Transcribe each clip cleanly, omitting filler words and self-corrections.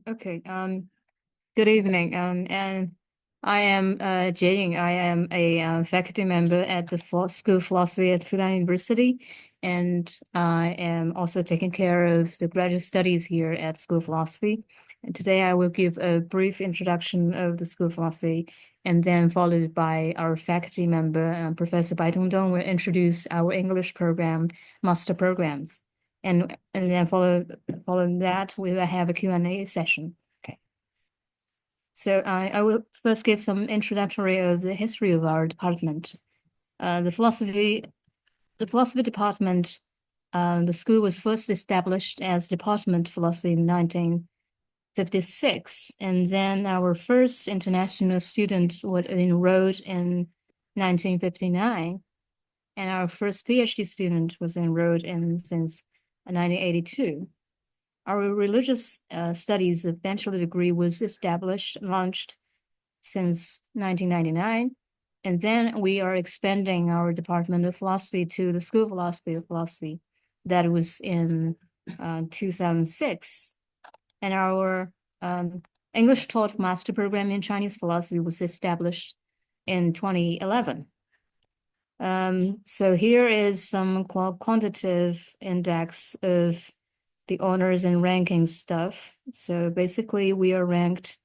Okay. Good evening. And I am Jing. I am a faculty member at the School of Philosophy at Fudan University, and I am also taking care of the graduate studies here at School of Philosophy. And today I will give a brief introduction of the School of Philosophy, and then followed by our faculty member, Professor Bai Tongdong, will introduce our English program, master programs. And then following that, we will have a Q&A session. Okay. So I will first give some introductory of the history of our department. The philosophy department, the school was first established as Department of Philosophy in 1956, and then our first international student was enrolled in 1959, and our first PhD student was enrolled in since 1982. Our religious studies bachelor degree was launched since 1999. And then we are expanding our Department of Philosophy to the School of Philosophy. That was in 2006. And our English taught master program in Chinese philosophy was established in 2011. So here is some quantitative index of the honors and ranking stuff. So basically, we are ranked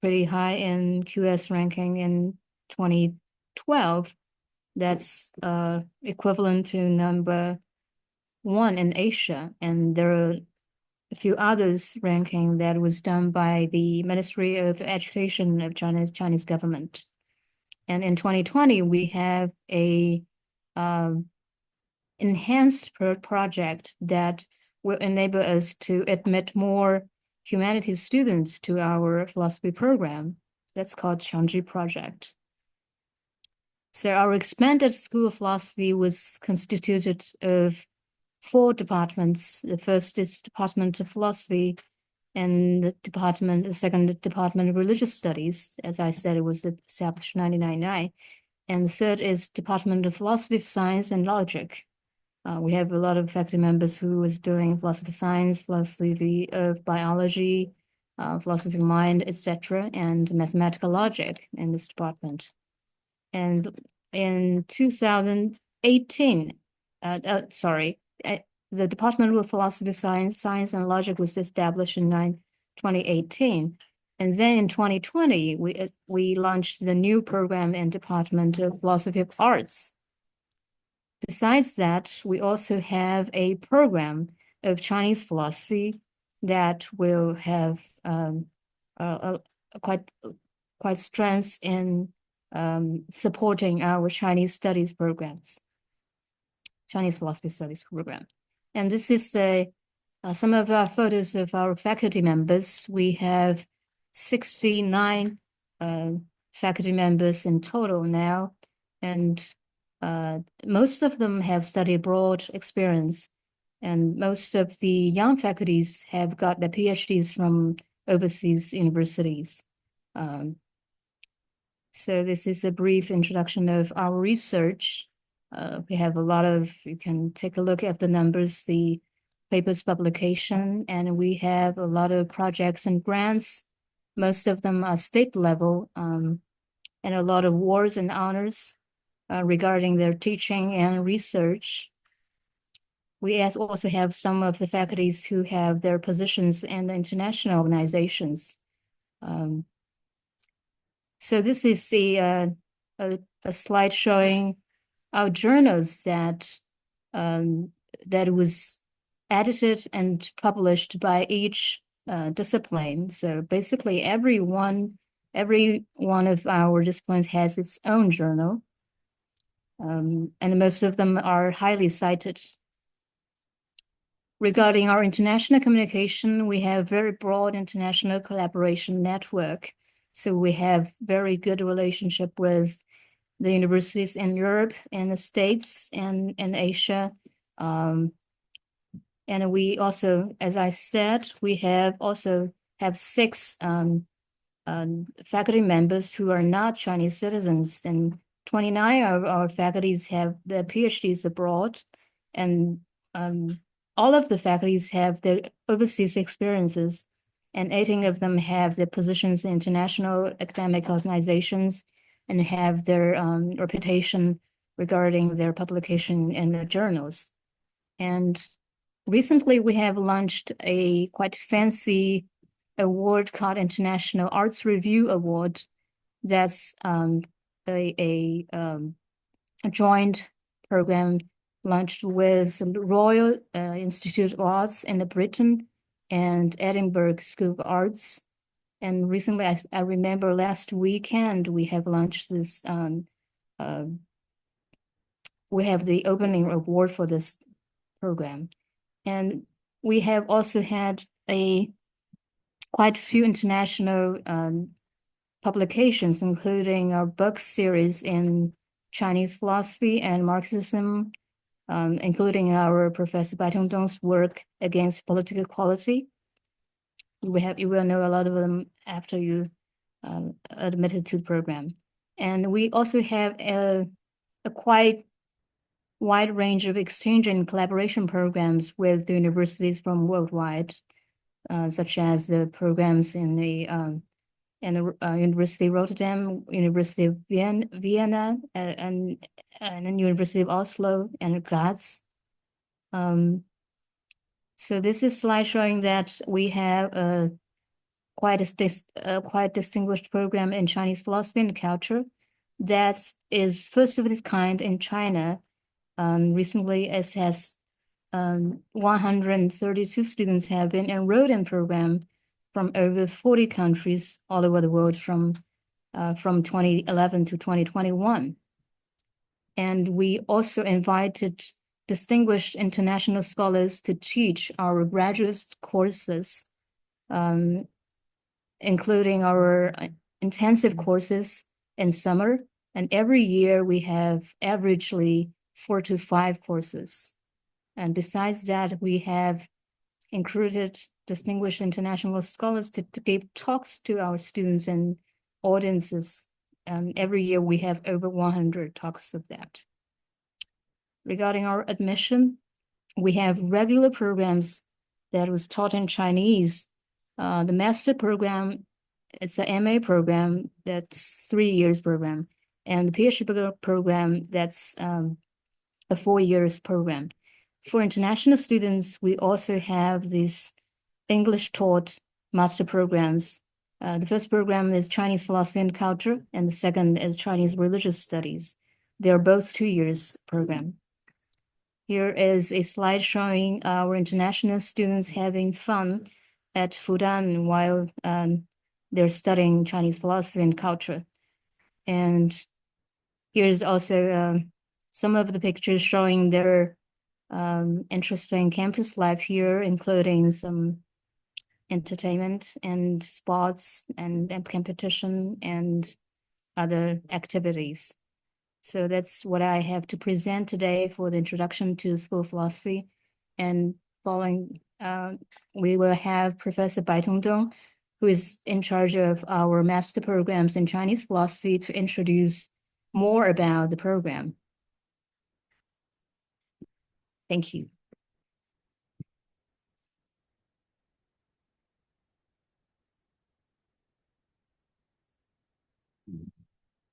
pretty high in QS ranking in 2012. That's equivalent to number one in Asia. And there are a few others ranking that was done by the Ministry of Education of Chinese government. And in 2020, we have a enhanced project that will enable us to admit more humanities students to our philosophy program. That's called Changji Project. So our expanded School of Philosophy was constituted of four departments. The first is Department of Philosophy, and the second Department of Religious Studies. As I said, it was established in 1999. And the third is Department of Philosophy of Science and Logic. We have a lot of faculty members who is doing philosophy of science, philosophy of biology, philosophy of mind, etc., and mathematical logic in this department. And in 2018, the Department of Philosophy of Science and Logic was established in 2018. And then in 2020, we launched the new program in Department of Philosophy of Arts. Besides that, we also have a program of Chinese philosophy that will have quite strength in supporting our Chinese studies programs, Chinese philosophy studies program. And this is some of our photos of our faculty members. We have 69 faculty members in total now, and most of them have study abroad experience, and most of the young faculties have got their PhDs from overseas universities. So this is a brief introduction of our research. We have a lot of, you can take a look at the numbers, the papers publication, and we have a lot of projects and grants. Most of them are state level, and a lot of awards and honors regarding their teaching and research. We also have some of the faculties who have their positions in international organizations. So this is a slide showing our journals that was edited and published by each discipline. So basically, every one of our disciplines has its own journal, and most of them are highly cited. Regarding our international communication, we have very broad international collaboration network. So we have very good relationship with the universities in Europe and the States and in Asia. And we also, as I said, we have 6 faculty members who are not Chinese citizens, and 29 of our faculties have their PhDs abroad, and all of the faculties have their overseas experiences, and 18 of them have their positions in international academic organizations and have their reputation regarding their publication in the journals. And recently, we have launched a quite fancy award called International Arts Review Award. That's a joint program launched with the Royal Institute of Arts in Britain and Edinburgh School of Arts. And recently, I remember last weekend, we have launched this, we have the opening award for this program. And we have also had a quite few international publications, including our book series in Chinese philosophy and Marxism, including our Professor Bai Tongdong's work against political equality. You will know a lot of them after you admitted to the program. And we also have a quite wide range of exchange and collaboration programs with the universities from worldwide, such as the programs in the University of Rotterdam, University of Vienna, and the University of Oslo and Graz. So this is a slide showing that we have a quite distinguished program in Chinese philosophy and culture that is first of its kind in China. Recently, it has 132 students have been enrolled in program from over 40 countries all over the world from 2011 to 2021. And we also invited distinguished international scholars to teach our graduate courses, including our intensive courses in summer. And every year we have averagely 4 to 5 courses. And besides that, we have included distinguished international scholars to give talks to our students and audiences. Every year we have over 100 talks of that. Regarding our admission, we have regular programs that was taught in Chinese. The master program, it's an MA program, that's 3 years program. And the PhD program, that's a 4 years program. For international students, we also have these English taught master programs. The first program is Chinese philosophy and culture, and the second is Chinese religious studies. They are both 2 years program. Here is a slide showing our international students having fun at Fudan while they're studying Chinese philosophy and culture. And here's also some of the pictures showing their interesting campus life here, including some entertainment and sports and competition and other activities. So that's what I have to present today for the introduction to school philosophy. And following, we will have Professor Bai Tongdong, who is in charge of our master programs in Chinese philosophy, to introduce more about the program. Thank you.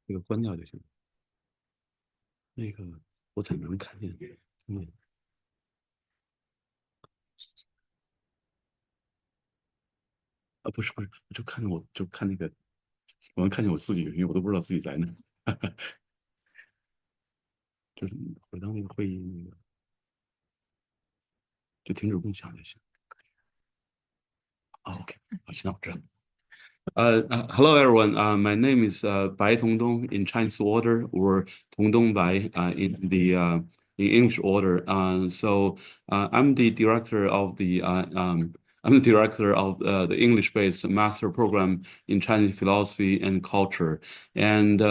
这个关掉就行。那个我才能看见。不是，我就看那个，我能看见我自己，因为我都不知道自己在哪。就是回到那个会议那个，就停止共享就行。OK， 好，行，我知道。Hello everyone. My name is Bai Tongdong in Chinese order, or Tongdong Bai in the in English order. So I'm the director of the the English-based master program in Chinese philosophy and culture, and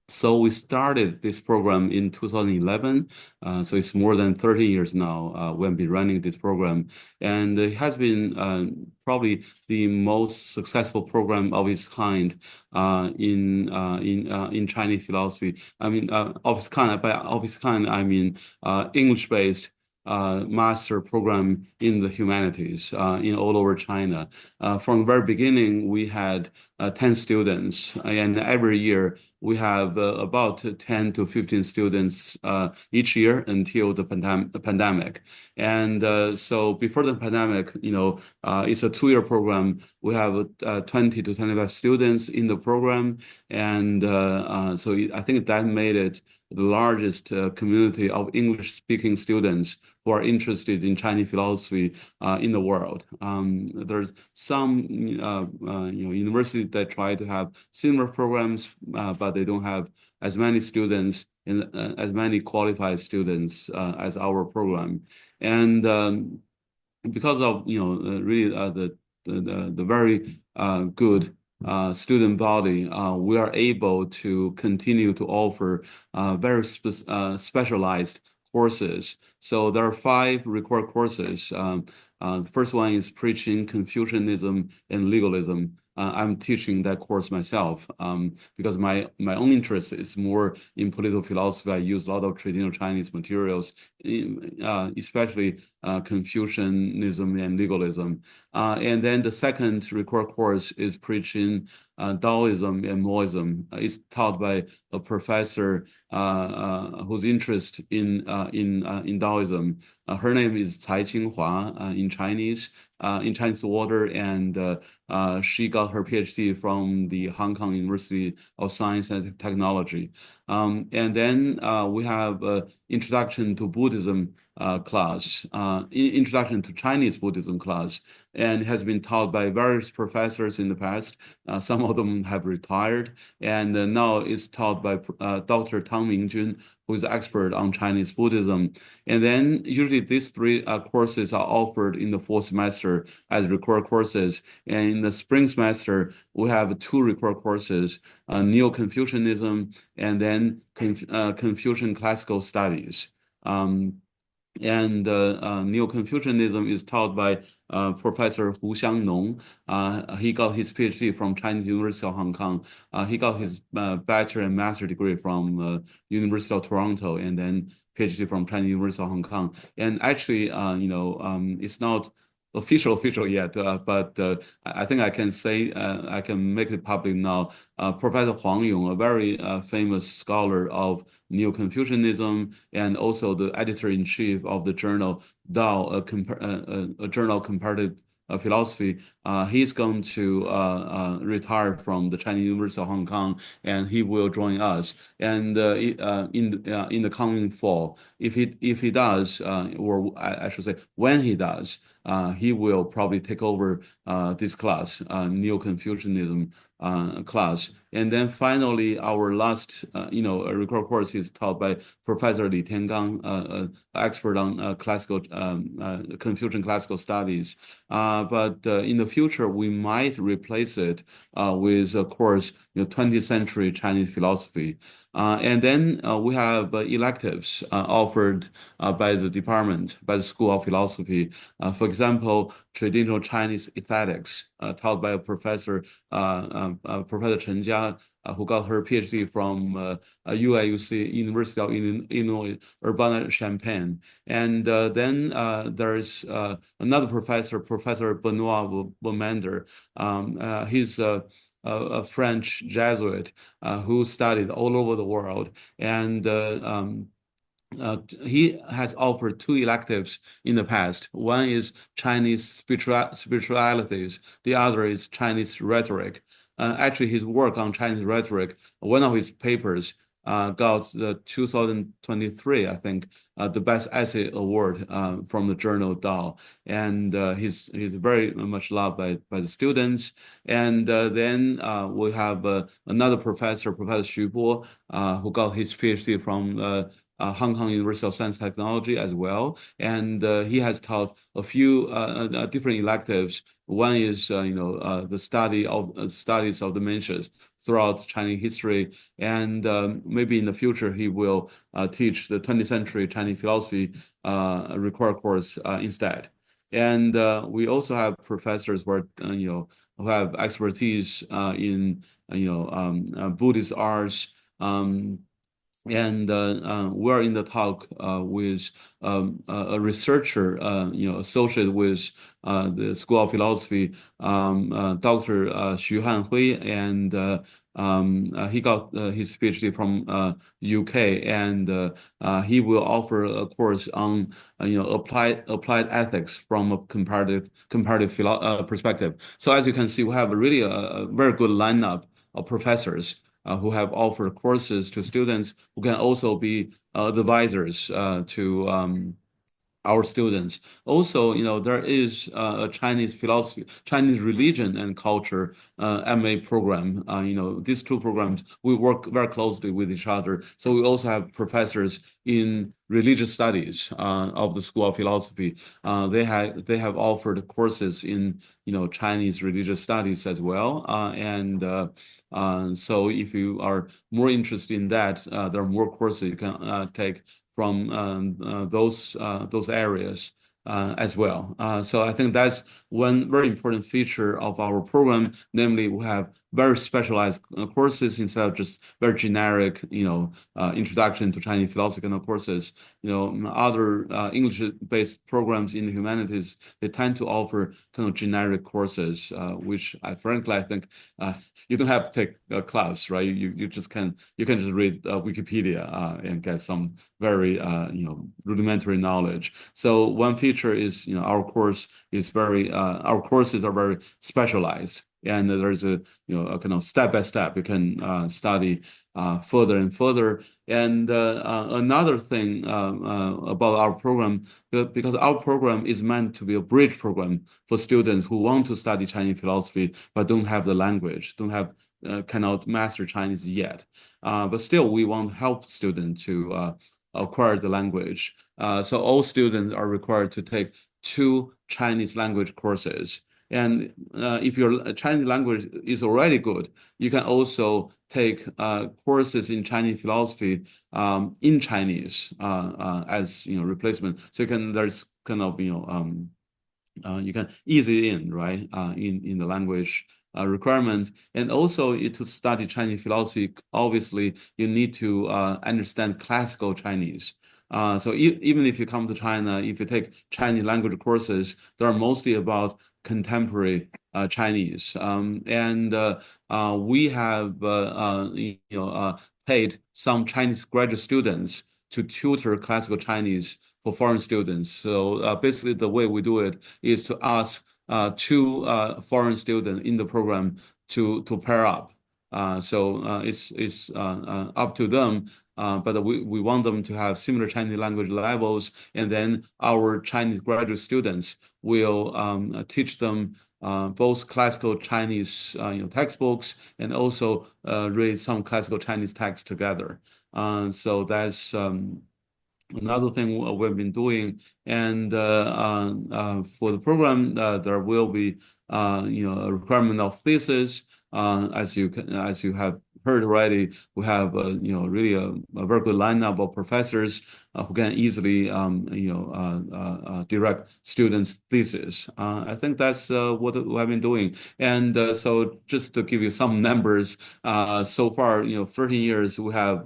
so we started this program in 2011. So it's more than 30 years now we've been running this program. And it has been probably the most successful program of its kind in Chinese philosophy. I mean, of its kind, by of its kind, I mean English-based master program in the humanities in all over China. From the very beginning, we had 10 students, and every year we have about 10 to 15 students each year until the pandemic. And so before the pandemic, it's a 2-year program. We have 20 to 25 students in the program. And I think that made it the largest community of English-speaking students who are interested in Chinese philosophy in the world. There's some universities that try to have similar programs, but they don't have as many students and as many qualified students as our program. And because of really the very good student body, we are able to continue to offer very specialized courses. So there are 5 required courses. The first one is Preaching Confucianism and Legalism. I'm teaching that course myself because my own interest is more in political philosophy. I use a lot of traditional Chinese materials, especially Confucianism and legalism. And then the second required course is Preaching Taoism and Moism. It's taught by a professor whose interest in Taoism. Her name is Cai Qinghua in Chinese order, and she got her PhD from the Hong Kong University of Science and Technology. And then we have Introduction to Buddhism class, Introduction to Chinese Buddhism class, and has been taught by various professors in the past. Some of them have retired, and now it's taught by Dr. Tang Mingjun, who is expert on Chinese Buddhism. And then usually these 3 courses are offered in the fall semester as required courses. And in the spring semester, we have 2 required courses, Neo-Confucianism and then Confucian Classical Studies. And Neo-Confucianism is taught by Professor Hu Xiangnong. He got his PhD from Chinese University of Hong Kong. He got his bachelor and master degree from University of Toronto, and then PhD from Chinese University of Hong Kong. And actually, it's not official yet, but I think I can say I can make it public now. Professor Huang Yong, a very famous scholar of Neo-Confucianism and also the editor-in-chief of the journal Dao, a journal of comparative philosophy. He's going to retire from the Chinese University of Hong Kong, and he will join us. And in the coming fall, if he does, or I should say, when he does, he will probably take over this class, Neo-Confucianism class. And then finally, our last, record course is taught by Professor Li Tiangang, expert on Confucian classical studies. But in the future, we might replace it with a course, 20th century Chinese philosophy. And then we have electives offered by the department, by the School of Philosophy. For example, traditional Chinese aesthetics, taught by a professor, Professor Chen Jia, who got her PhD from UIUC, University of Illinois Urbana-Champaign. And then there's another professor, Professor Benoit Bomander. He's a French Jesuit who studied all over the world. And he has offered 2 electives in the past. One is Chinese spiritualities. The other is Chinese rhetoric. Actually, his work on Chinese rhetoric, one of his papers, got the 2023, I think, the Best Essay Award from the journal Dao. And he's very much loved by the students. And then we have another professor, Professor Xu Bo, who got his PhD from Hong Kong University of Science and Technology as well. And he has taught a few different electives. One is, the studies of dementias throughout Chinese history. And maybe in the future, he will teach the 20th century Chinese philosophy required course instead. And we also have professors who are, who have expertise in, Buddhist arts, and we're in the talk with a researcher, associated with the School of Philosophy, Dr. Xu Hanhui, and he got his PhD from UK, and he will offer a course on applied ethics from a comparative perspective. So as you can see, we have really a very good lineup of professors who have offered courses to students who can also be advisors to our students. Also, there is a Chinese philosophy, Chinese religion and culture MA program. These two programs, we work very closely with each other. So we also have professors in religious studies of the School of Philosophy. They have offered courses in Chinese religious studies as well. So if you are more interested in that, there are more courses you can take from those areas as well. So I think that's one very important feature of our program, namely we have very specialized courses instead of just very generic, introduction to Chinese philosophy kind of courses. Other English-based programs in the humanities, they tend to offer kind of generic courses, which frankly I think you don't have to take a class, right? You can just read Wikipedia and get some very rudimentary knowledge. So one feature is our courses are very specialized, and there's a kind of step by step you can study further and further. And another thing about our program, because our program is meant to be a bridge program for students who want to study Chinese philosophy but don't have the language, don't have cannot master Chinese yet. But still, we want to help students to acquire the language. So all students are required to take two Chinese language courses. And if your Chinese language is already good, you can also take courses in Chinese philosophy in Chinese as replacement. So there's kind of you can ease it in, right, in the language requirement. And also to study Chinese philosophy, obviously you need to understand classical Chinese. So even if you come to China, if you take Chinese language courses, they're mostly about contemporary Chinese. And we have paid some Chinese graduate students to tutor classical Chinese for foreign students. So basically, the way we do it is to ask two foreign students in the program to pair up. So it's up to them, but we want them to have similar Chinese language levels, and then our Chinese graduate students will teach them both classical Chinese textbooks and also read some classical Chinese texts together. So that's another thing we've been doing. And for the program, there will be a requirement of thesis. As you have heard already, we have really a very good lineup of professors who can easily direct students' thesis. I think that's what I've been doing. And so just to give you some numbers, so far 13 years we have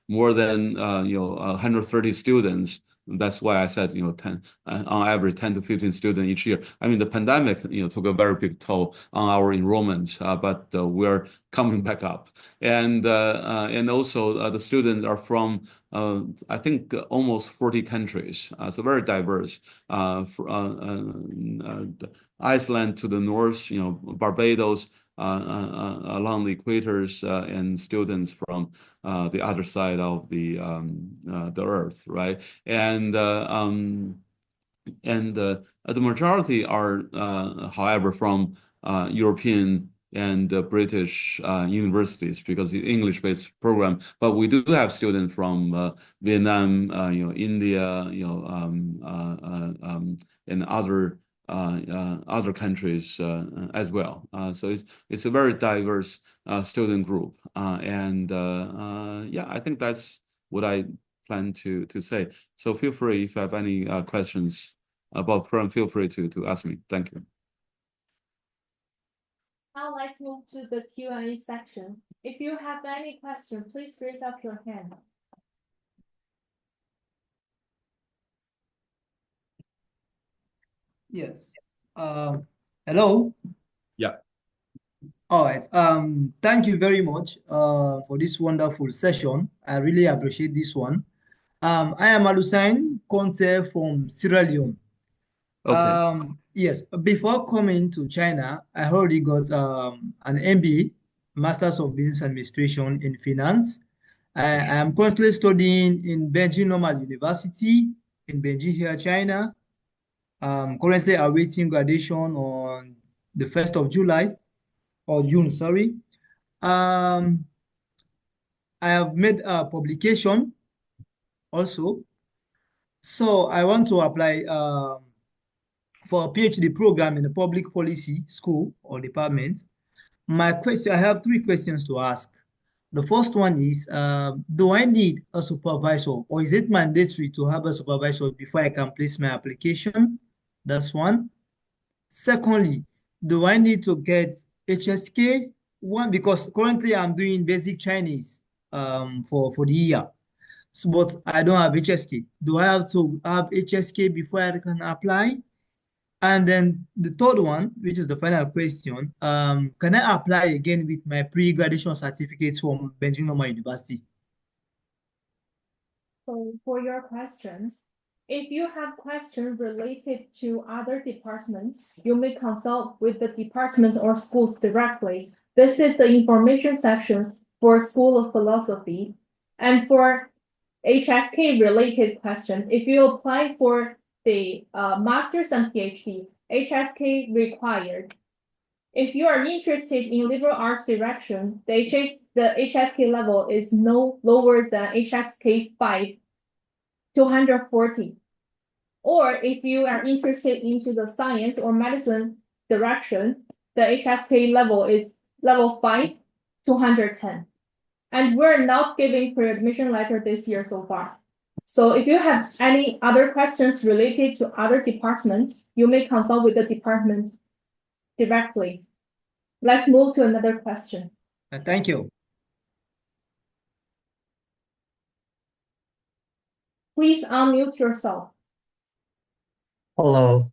more than 130 students. That's why I said 10 on average 10 to 15 students each year. I mean the pandemic took a very big toll on our enrollment, but we're coming back up. And also the students are from I think almost 40 countries. So very diverse. Iceland to the north, Barbados along the equators, and students from the other side of the earth, right? And the majority are, however, from European and British universities because it's English-based program. But we do have students from Vietnam, India, and other countries as well. So it's a very diverse student group, and yeah, I think that's what I plan to say. So feel free if you have any questions about program, feel free to ask me. Thank you. Now let's move to the Q&A section. If you have any question, please raise up your hand. Yes. Um, Hello. Yeah. All right. Thank you very much for this wonderful session. I really appreciate this one. I am Alusain Conte from Sierra Leone. Okay. Yes, before coming to China, I already got an MBA, Masters of Business Administration in Finance. I am currently studying in Beijing Normal University in Beijing here, China. Currently awaiting graduation on the 1st of July or June, sorry. Um, I have made a publication also. So I want to apply for a PhD program in the public policy school or department. My question, I have three questions to ask. The first one is, do I need a supervisor or is it mandatory to have a supervisor before I can place my application? That's one. Secondly, do I need to get HSK? One, because currently I'm doing basic Chinese for the year. So, but I don't have HSK. Do I have to have HSK before I can apply? And then the third one, which is the final question, can I apply again with my pre-graduation certificate from Beijing Normal University? So for your questions, if you have questions related to other departments, you may consult with the departments or schools directly. This is the information section for School of Philosophy. And for HSK related question, if you apply for the master's and PhD, HSK required. If you are interested in liberal arts direction, the HSK level is no lower than HSK 5, 240. Or if you are interested into the science or medicine direction, the HSK level is level 5, 210. And we're not giving pre-admission letter this year so far. So if you have any other questions related to other departments, you may consult with the department directly. Let's move to another question. Thank you. Please unmute yourself. Hello.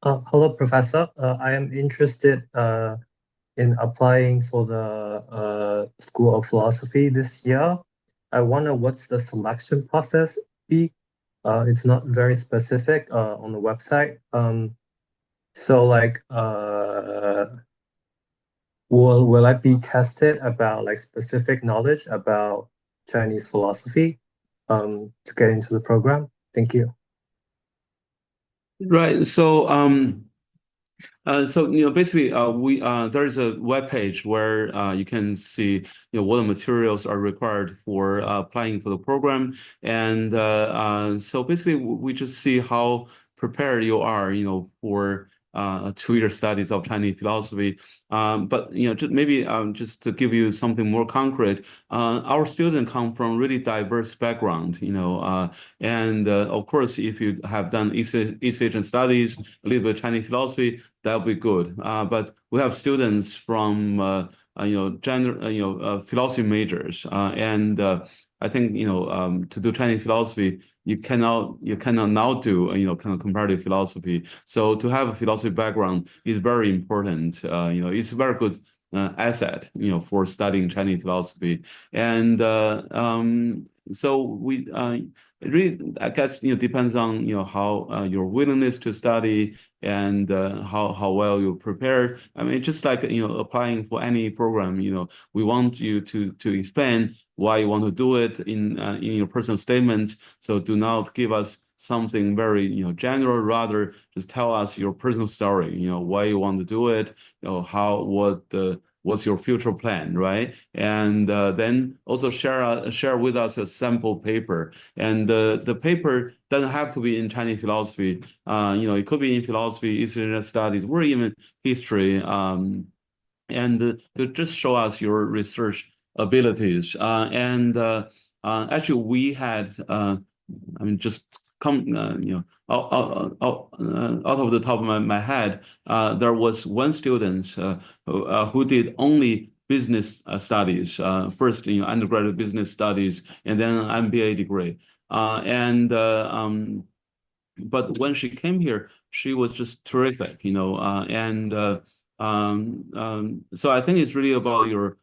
Hello, Professor. I am interested in applying for the School of Philosophy this year. I wonder what's the selection process be? It's not very specific on the website. So like, will I be tested about like specific knowledge about Chinese philosophy to get into the program? Thank you. Right. So basically, we there's a web page where you can see what the materials are required for applying for the program, and so basically we just see how prepared you are, for 2 year studies of Chinese philosophy. But just maybe just to give you something more concrete, our students come from really diverse background, and of course, if you have done East Asian studies, a little bit of Chinese philosophy, that'll be good. But we have students from philosophy majors, and I think to do Chinese philosophy, you cannot now do kind of comparative philosophy. So to have a philosophy background is very important. It's a very good asset, for studying Chinese philosophy, and so it really, I guess, depends on how your willingness to study and how well you prepare. I mean, just like applying for any program, we want you to explain why you want to do it in your personal statement. So do not give us something very general. Rather, just tell us your personal story. Why you want to do it. What's your future plan, right? And then also share with us a sample paper. And the paper doesn't have to be in Chinese philosophy. It could be in philosophy, East Asian studies, or even history. And to just show us your research abilities. And actually, we had, I mean, just come, out of the top of my head, there was one student who did only business studies, first, undergraduate business studies, and then an MBA degree. And but when she came here, she was just terrific, so I think it's really about your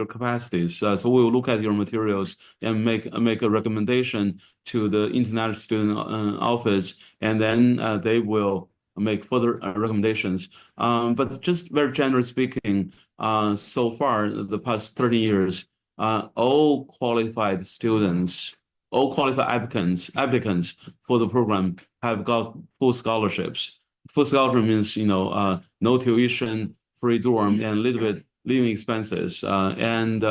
capacities. So we will look at your materials and make a recommendation to the international student office, and then they will make further recommendations. But just very generally speaking, so far the past 30 years, all qualified students, all qualified applicants for the program have got full scholarships. Full scholarship means, no tuition, free dorm, and a little bit living expenses. And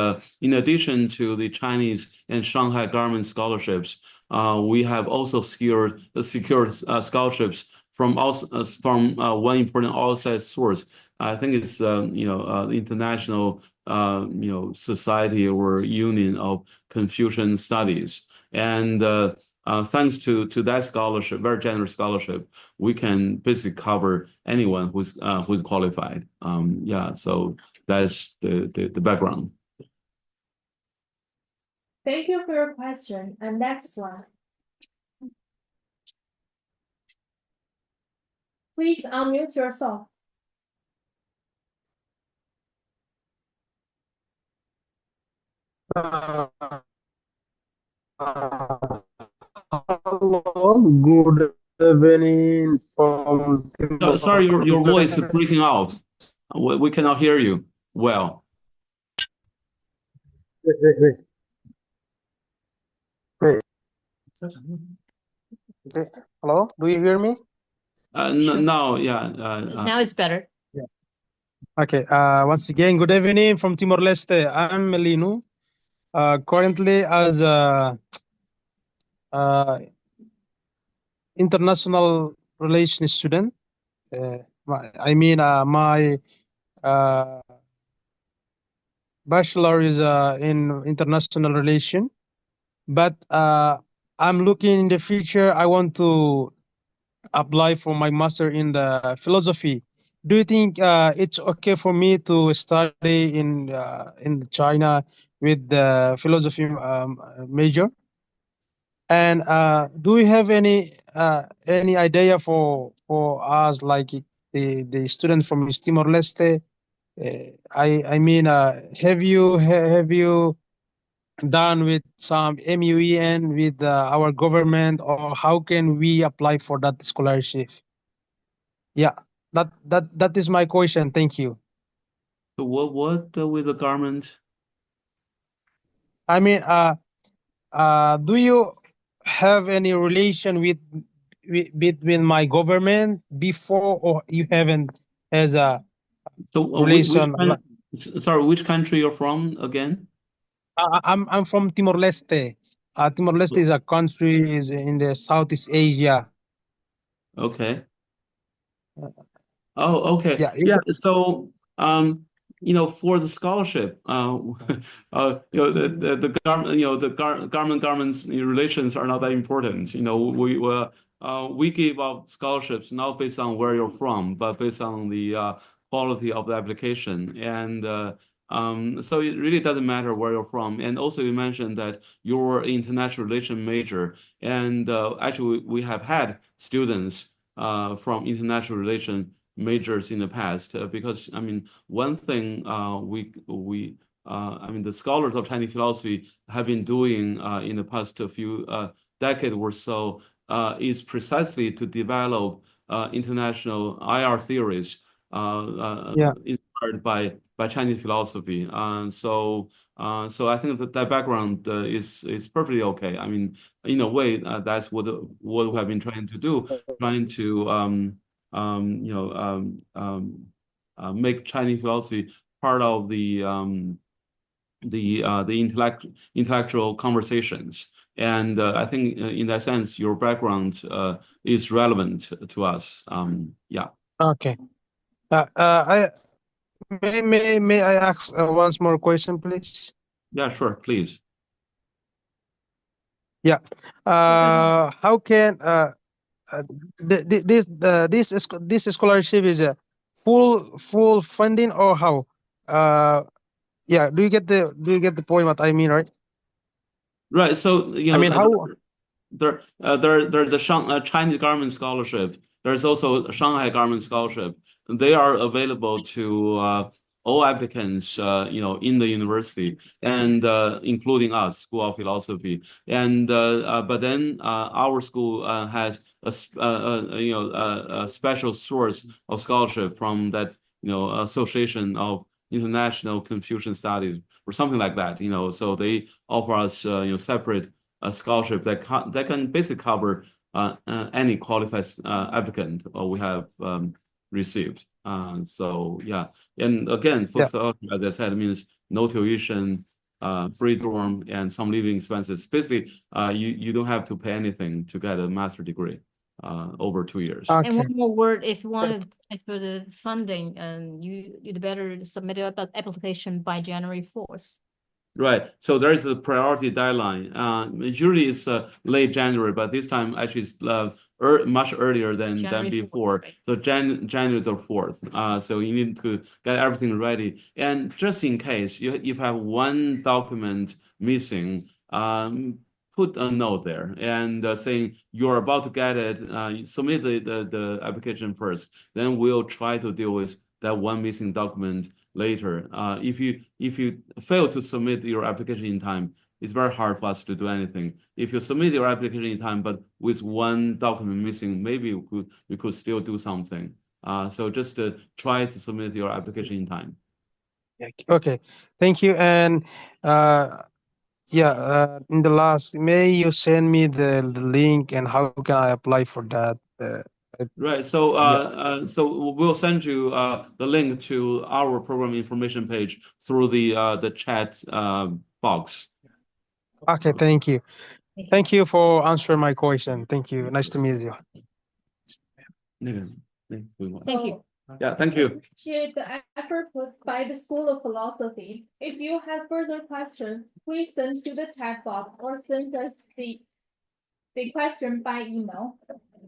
in addition to the Chinese and Shanghai government scholarships, we have also secured scholarships from one important outside source. I think it's the International Society or Union of Confucian Studies, and thanks to that scholarship, very generous scholarship, we can basically cover anyone who's qualified. Yeah, so that's the background. Thank you for your question. And next one. Please unmute yourself. Hello, good evening from Sorry, your voice is breaking out. We cannot hear you well. Wait. Okay. Hello, do you hear me? Now, yeah. Now it's better. Yeah. Okay. Once again, good evening from Timor-Leste. I'm Melinu. Currently as a international relations student. My bachelor is in international relation, but I'm looking in the future. I want to apply for my master in the philosophy. Do you think it's okay for me to study in China with the philosophy major? And do you have any idea for us, like the student from Timor Leste? Have you done with some MUEN with our government, or how can we apply for that scholarship? Yeah, that is my question. Thank you. So what with the government? Do you have any relation with between my government before, or you haven't as a So relation? Sorry, which country you're from again? I'm from Timor Leste. Timor Leste is a country is in the Southeast Asia. Okay. Oh, okay. Yeah. So, for the scholarship, the government, government's relations are not that important. We give out scholarships not based on where you're from, but based on the quality of the application. And so it really doesn't matter where you're from. And also, you mentioned that you're international relation major, and actually, we have had students from international relation majors in the past, because one thing the scholars of Chinese philosophy have been doing in the past few decades or so is precisely to develop international IR theories inspired by Chinese philosophy. So I think that background is perfectly okay. In a way, that's what we have been trying to do, trying to make Chinese philosophy part of the intellectual conversations. And I think in that sense, your background is relevant to us. Yeah. Okay. I may I ask once more question, please? Yeah, sure, please. Yeah. How can this scholarship is a full funding, or how? Yeah. Do you get the point what I mean, right? Right. So how? there's a Chinese government scholarship there's also a Shanghai Government Scholarship. They are available to all applicants, in the university, and including us, School of Philosophy. And but then our school has a special source of scholarship from that Association of International Confucian Studies or something like that. So they offer us separate scholarship that can basically cover any qualified applicant we have received. So yeah, and again, full Yeah. scholarship, as I said, means no tuition, free dorm, and some living expenses. Basically, you don't have to pay anything to get a master degree over 2 years. And Okay. one more word, if you want to apply for the funding, you'd better submit your application by January 4th. Right. So there is a priority deadline. Usually it's late January, but this time actually it's much earlier than January 4th, before. right. So January the 4th. So you need to get everything ready. And just in case if you have one document missing, put a note there and saying you're about to get it. Submit the application first. Then we'll try to deal with that one missing document later. If you fail to submit your application in time, it's very hard for us to do anything. If you submit your application in time, but with one document missing, maybe we could still do something. So just try to submit your application in time. Okay. Thank you. And in the last, may you send me the link and how can I apply for that? Right. So so we'll send you the link to our program information page through the chat box. Okay, thank you. Thank you. Thank you for answering my question. Thank you. Nice to meet you. Thank you. Yeah, thank you. Appreciate the effort put by the School of Philosophy. If you have further questions, please send to the chat box or send us the question by email.